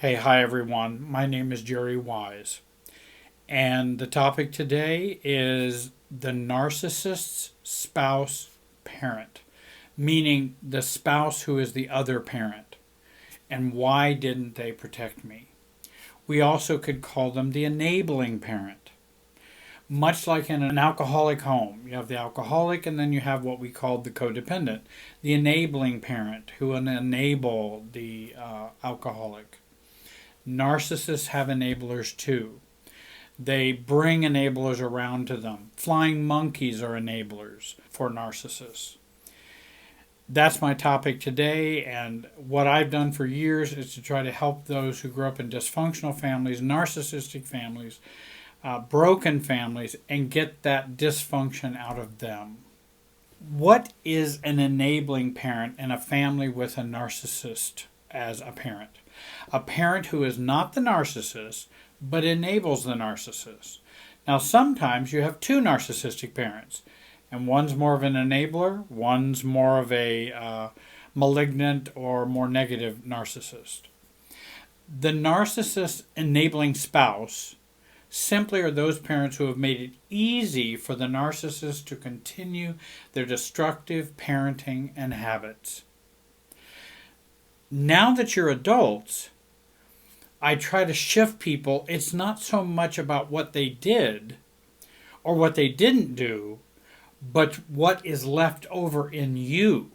Hi everyone. My name is Jerry Wise, and the topic today is the narcissist's spouse parent, meaning the spouse who is the other parent, and why didn't they protect me? We also could call them the enabling parent. Much like in an alcoholic home, you have the alcoholic and then you have what we call the codependent, the enabling parent who will enable the alcoholic. Narcissists have enablers too. They bring enablers around to them. Flying monkeys are enablers for narcissists. That's my topic today, and what I've done for years is to try to help those who grew up in dysfunctional families, narcissistic families, broken families, and get that dysfunction out of them. What is an enabling parent in a family with a narcissist as a parent? A parent who is not the narcissist, but enables the narcissist. Now, sometimes you have two narcissistic parents, and one's more of an enabler, one's more of a malignant or more negative narcissist. The narcissist enabling spouse simply are those parents who have made it easy for the narcissist to continue their destructive parenting and habits. Now that you're adults, I try to shift people. It's not so much about what they did or what they didn't do, but what is left over in you.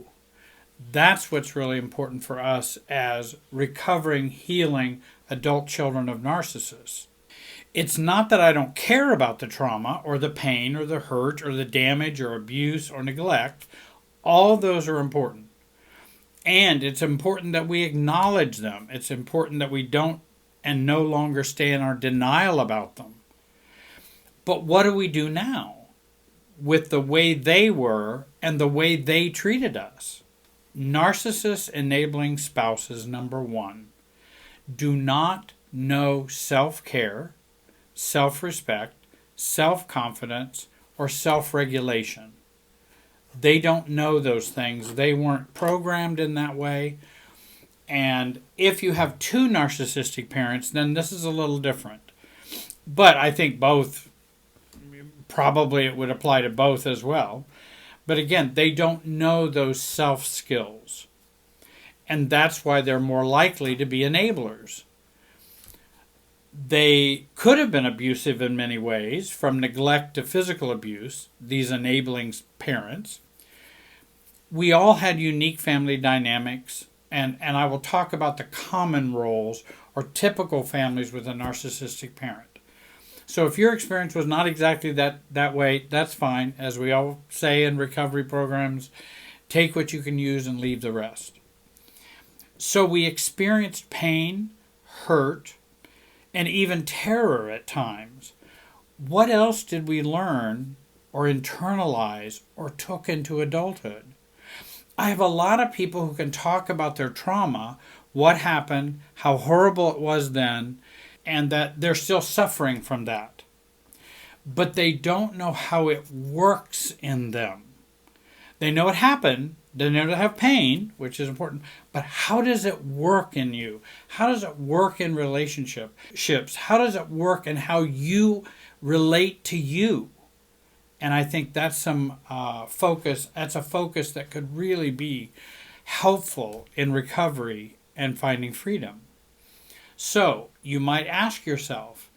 That's what's really important for us as recovering, healing adult children of narcissists. It's not that I don't care about the trauma or the pain or the hurt or the damage or abuse or neglect. All those are important. And it's important that we acknowledge them. It's important that we don't and no longer stay in our denial about them. But what do we do now with the way they were and the way they treated us? Narcissist enabling spouses, number one, do not know self-care, self-respect, self-confidence, or self-regulation. They don't know those things. They weren't programmed in that way. And if you have two narcissistic parents, then this is a little different. But I think both, probably it would apply to both as well. But again, they don't know those self skills. And that's why they're more likely to be enablers. They could have been abusive in many ways, from neglect to physical abuse, these enabling parents. We all had unique family dynamics, and I will talk about the common roles or typical families with a narcissistic parent. So if your experience was not exactly that way, that's fine. As we all say in recovery programs, take what you can use and leave the rest. So we experienced pain, hurt, and even terror at times. What else did we learn or internalize or took into adulthood? I have a lot of people who can talk about their trauma, what happened, how horrible it was then, and that they're still suffering from that. But they don't know how it works in them. They know it happened, they know to have pain, which is important, but how does it work in you? How does it work in relationships? How does it work in how you relate to you? And I think that's some focus. That's a focus that could really be helpful in recovery and finding freedom. So you might ask yourself,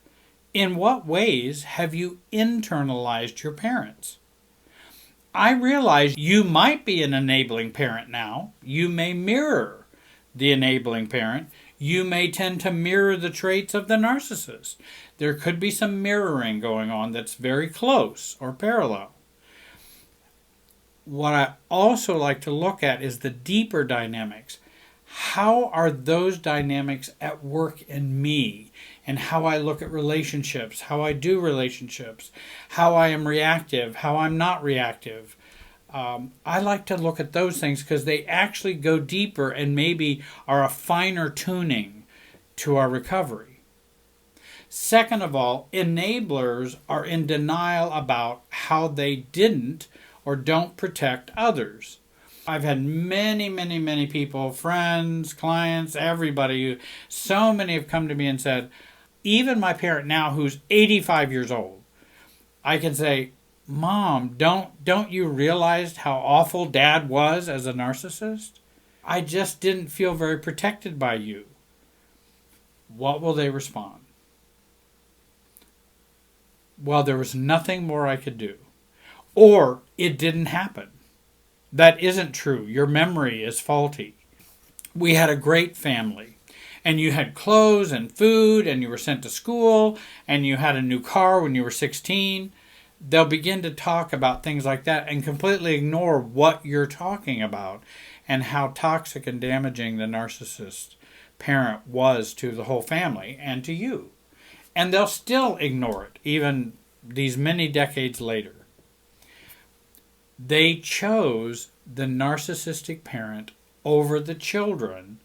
in what ways have you internalized your parents? I realize you might be an enabling parent now. You may mirror the enabling parent. You may tend to mirror the traits of the narcissist. There could be some mirroring going on that's very close or parallel. What I also like to look at is the deeper dynamics. How are those dynamics at work in me and how I look at relationships, how I do relationships, how I am reactive, how I'm not reactive? I like to look at those things because they actually go deeper and maybe are a finer tuning to our recovery. Second of all, enablers are in denial about how they didn't or don't protect others. I've had many, many, many people, friends, clients, everybody, so many have come to me and said, even my parent now who's 85 years old, I can say, Mom, don't you realize how awful Dad was as a narcissist? I just didn't feel very protected by you. What will they respond? Well, there was nothing more I could do. Or it didn't happen. That isn't true. Your memory is faulty. We had a great family. And you had clothes and food, and you were sent to school, and you had a new car when you were 16. They'll begin to talk about things like that and completely ignore what you're talking about and how toxic and damaging the narcissist parent was to the whole family and to you. And they'll still ignore it, even these many decades later. They chose the narcissistic parent over the children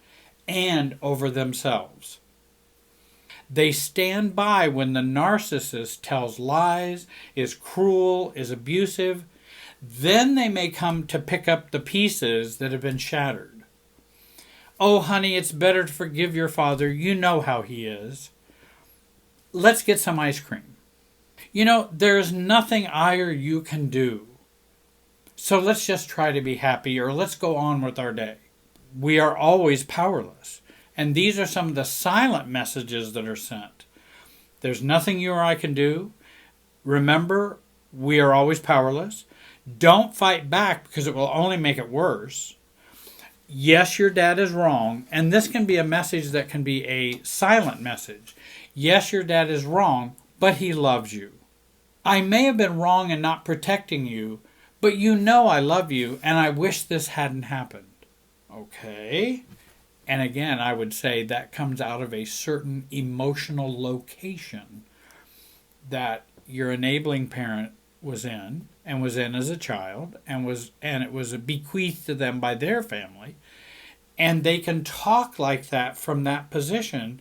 and over themselves. They stand by when the narcissist tells lies, is cruel, is abusive. Then they may come to pick up the pieces that have been shattered. Oh, honey, it's better to forgive your father. You know how he is. Let's get some ice cream. You know, there's nothing I or you can do. So let's just try to be happy, or let's go on with our day. We are always powerless. And these are some of the silent messages that are sent. There's nothing you or I can do. Remember, we are always powerless. Don't fight back because it will only make it worse. Yes, your dad is wrong. And this can be a message that can be a silent message. Yes, your dad is wrong, but he loves you. I may have been wrong in not protecting you, but you know I love you and I wish this hadn't happened. Okay. And again, I would say that comes out of a certain emotional location that your enabling parent was in, and was in as a child, and it was bequeathed to them by their family. And they can talk like that from that position.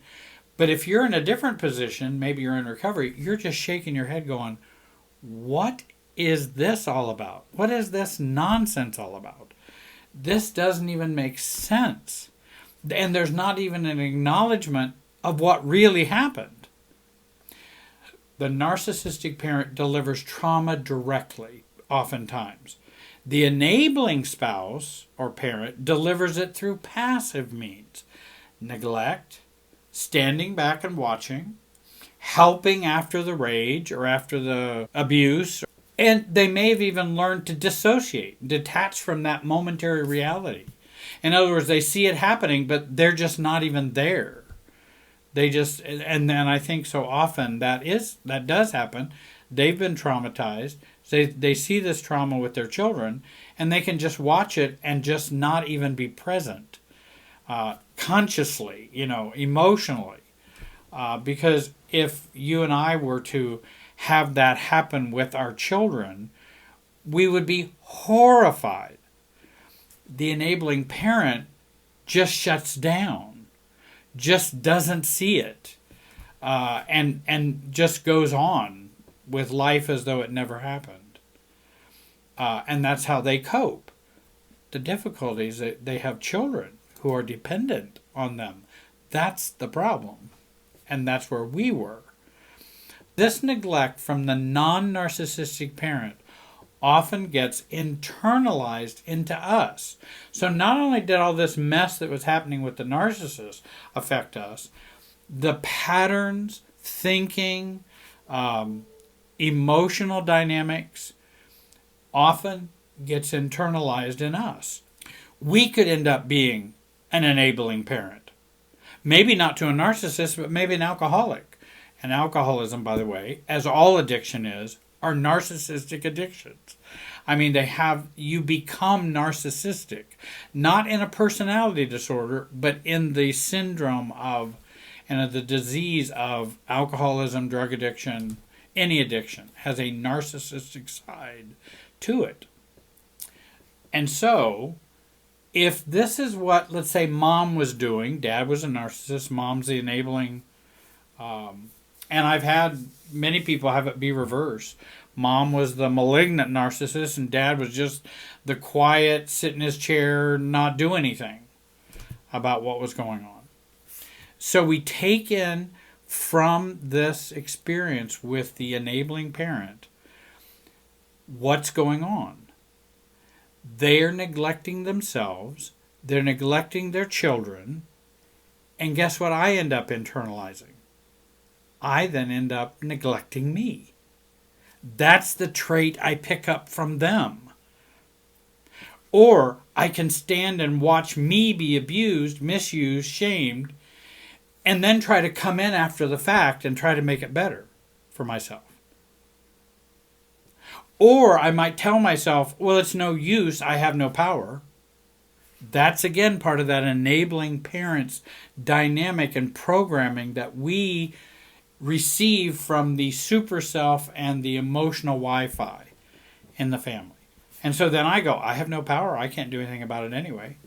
But if you're in a different position, maybe you're in recovery, you're just shaking your head going, what is this all about? What is this nonsense all about? This doesn't even make sense. And there's not even an acknowledgement of what really happened. The narcissistic parent delivers trauma directly, oftentimes. The enabling spouse or parent delivers it through passive means. Neglect, standing back and watching, helping after the rage or after the abuse. And they may have even learned to dissociate, detach from that momentary reality. In other words, they see it happening, but they're just not even there. They just, and then I think so often that does happen. They've been traumatized. They see this trauma with their children, and they can just watch it and just not even be present consciously, emotionally. Because if you and I were to have that happen with our children, we would be horrified. The enabling parent just shuts down, just doesn't see it, and just goes on with life as though it never happened. And that's how they cope. The difficulty is that they have children who are dependent on them. That's the problem. And that's where we were. This neglect from the non-narcissistic parent often gets internalized into us. So not only did all this mess that was happening with the narcissist affect us, the patterns, thinking, emotional dynamics often gets internalized in us. We could end up being an enabling parent. Maybe not to a narcissist, but maybe an alcoholic. And alcoholism, by the way, as all addiction is, are narcissistic addictions. I mean, you become narcissistic, not in a personality disorder, but in the syndrome of, and the disease of alcoholism, drug addiction. Any addiction has a narcissistic side to it. And so, if this is what, let's say, mom was doing, dad was a narcissist, mom's the enabling And I've had many people have it be reversed. Mom was the malignant narcissist, and dad was just the quiet, sit in his chair, not do anything about what was going on. So we take in from this experience with the enabling parent what's going on. They are neglecting themselves, they're neglecting their children, and guess what I end up internalizing? I then end up neglecting me. That's the trait I pick up from them. Or I can stand and watch me be abused, misused, shamed, and then try to come in after the fact and try to make it better for myself. Or I might tell myself, well, it's no use, I have no power. That's again part of that enabling parents dynamic and programming that we receive from the super self and the emotional Wi-Fi in the family. And so then I go, I have no power. I can't do anything about it anyway.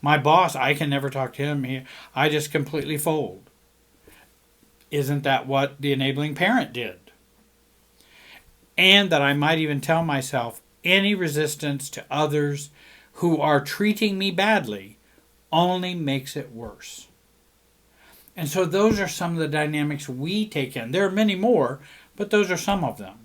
My boss, I can never talk to him. I just completely fold. Isn't that what the enabling parent did? And that I might even tell myself, any resistance to others who are treating me badly only makes it worse. And so those are some of the dynamics we take in. There are many more, but those are some of them.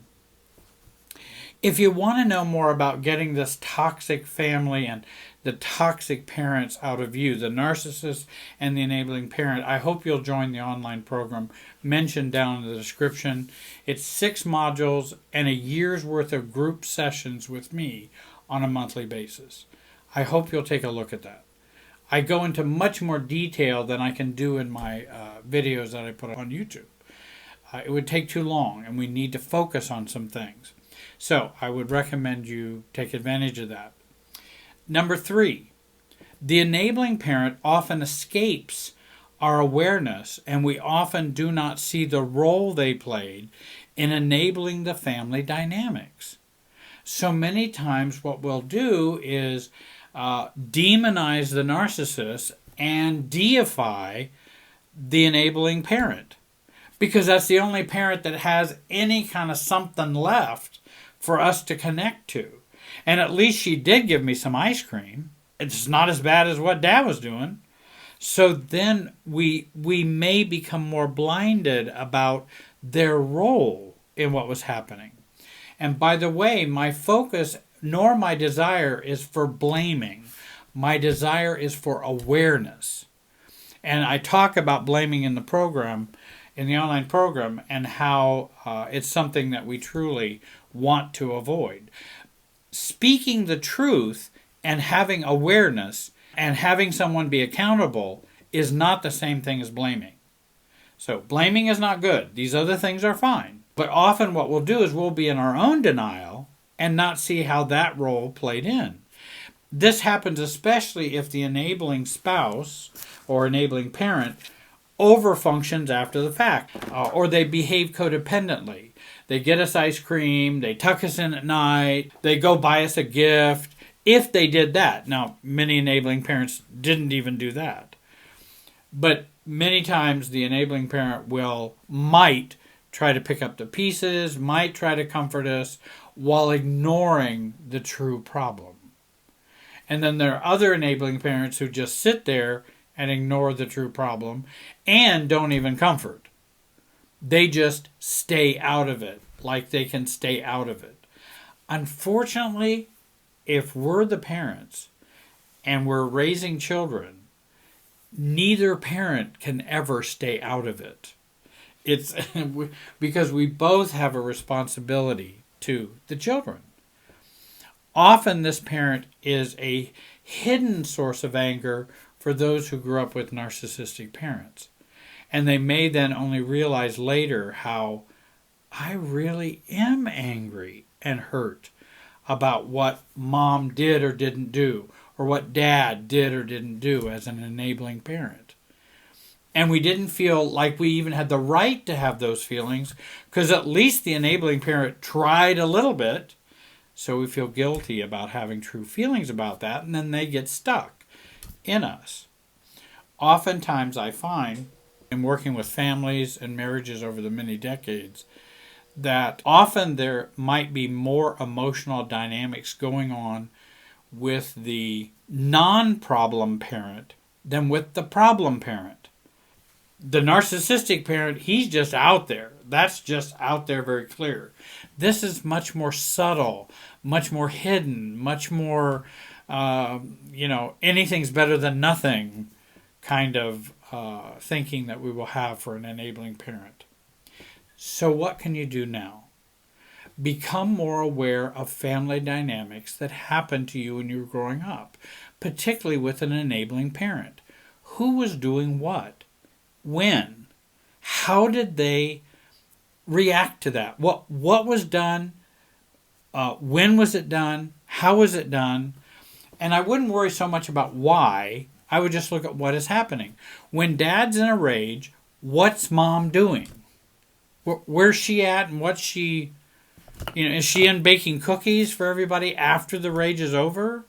If you want to know more about getting this toxic family and the toxic parents out of you, the narcissist and the enabling parent, I hope you'll join the online program mentioned down in the description. It's 6 modules and a year's worth of group sessions with me on a monthly basis. I hope you'll take a look at that. I go into much more detail than I can do in my videos that I put on YouTube. It would take too long, and we need to focus on some things. So I would recommend you take advantage of that. Number 3, the enabling parent often escapes our awareness, and we often do not see the role they played in enabling the family dynamics. So many times what we'll do is demonize the narcissist and deify the enabling parent, because that's the only parent that has any kind of something left for us to connect to. And at least she did give me some ice cream. It's not as bad as what dad was doing. So then we may become more blinded about their role in what was happening. And by the way, my focus nor my desire is for blaming. My desire is for awareness. And I talk about blaming in the program, in the online program, and how it's something that we truly want to avoid. Speaking the truth and having awareness and having someone be accountable is not the same thing as blaming. So blaming is not good. These other things are fine. But often what we'll do is we'll be in our own denial and not see how that role played in. This happens especially if the enabling spouse or enabling parent overfunctions after the fact, or they behave codependently. They get us ice cream, they tuck us in at night, they go buy us a gift. If they did that, now many enabling parents didn't even do that, but many times the enabling parent might try to pick up the pieces, might try to comfort us while ignoring the true problem. And then there are other enabling parents who just sit there and ignore the true problem and don't even comfort. They just stay out of it, like they can stay out of it. Unfortunately, if we're the parents and we're raising children, neither parent can ever stay out of it. It's because we both have a responsibility to the children. Often this parent is a hidden source of anger for those who grew up with narcissistic parents. And they may then only realize later how I really am angry and hurt about what mom did or didn't do, or what dad did or didn't do as an enabling parent. And we didn't feel like we even had the right to have those feelings, because at least the enabling parent tried a little bit. So we feel guilty about having true feelings about that, and then they get stuck in us. Oftentimes I find in working with families and marriages over the many decades that often there might be more emotional dynamics going on with the non-problem parent than with the problem parent. The narcissistic parent, he's just out there. That's just out there, very clear. This is much more subtle, much more hidden, much more, anything's better than nothing kind of thinking that we will have for an enabling parent. So what can you do now? Become more aware of family dynamics that happened to you when you were growing up, particularly with an enabling parent. Who was doing what? When? How did they react to that? What was done? When was it done? How was it done? And I wouldn't worry so much about why. I would just look at what is happening. When dad's in a rage, what's mom doing? Where's she at and what's she... is she in baking cookies for everybody after the rage is over?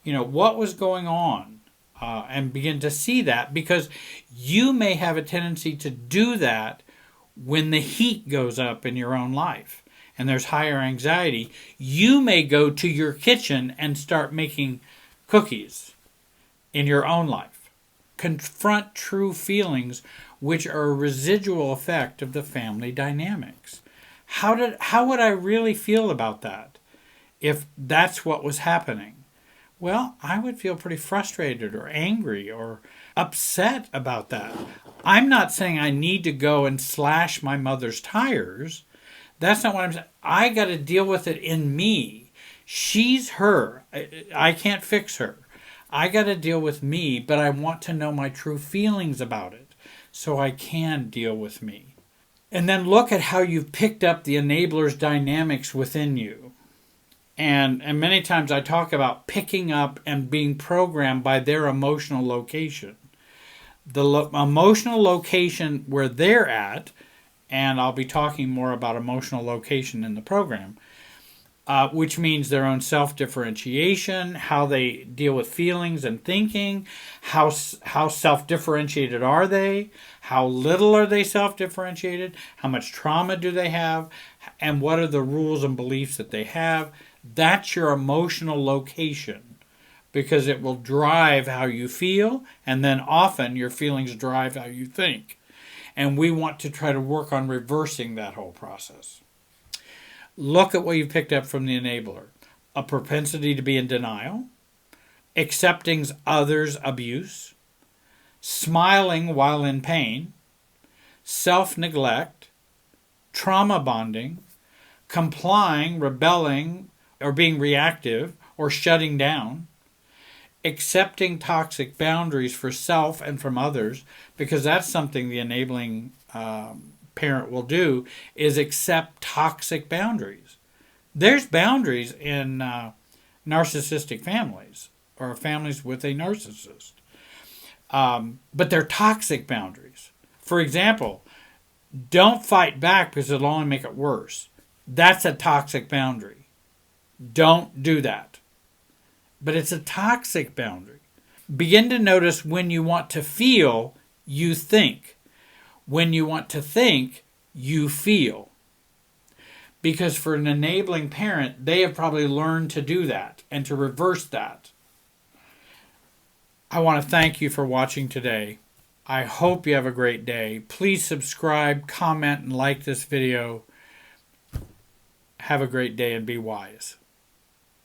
What was going on? And begin to see that, because you may have a tendency to do that when the heat goes up in your own life and there's higher anxiety. You may go to your kitchen and start making cookies in your own life. Confront true feelings, which are a residual effect of the family dynamics. How would I really feel about that if that's what was happening? Well, I would feel pretty frustrated or angry or upset about that. I'm not saying I need to go and slash my mother's tires. That's not what I'm saying. I got to deal with it in me. She's her. I can't fix her. I got to deal with me, but I want to know my true feelings about it so I can deal with me. And then look at how you've picked up the enabler's dynamics within you. And many times I talk about picking up and being programmed by their emotional location. The emotional location where they're at, and I'll be talking more about emotional location in the program, which means their own self-differentiation, how they deal with feelings and thinking, how self-differentiated are they, how little are they self-differentiated, how much trauma do they have, and what are the rules and beliefs that they have. That's your emotional location, because it will drive how you feel, and then often your feelings drive how you think. And we want to try to work on reversing that whole process. Look at what you've picked up from the enabler. A propensity to be in denial, accepting others' abuse, smiling while in pain, self-neglect, trauma bonding, complying, rebelling, or being reactive, or shutting down, accepting toxic boundaries for self and from others, because that's something the enabling parent will do, is accept toxic boundaries. There's boundaries in narcissistic families, or families with a narcissist. But they're toxic boundaries. For example, don't fight back because it'll only make it worse. That's a toxic boundary. Don't do that. But it's a toxic boundary. Begin to notice when you want to feel, you think. When you want to think, you feel. Because for an enabling parent, they have probably learned to do that and to reverse that. I want to thank you for watching today. I hope you have a great day. Please subscribe, comment, and like this video. Have a great day and be wise.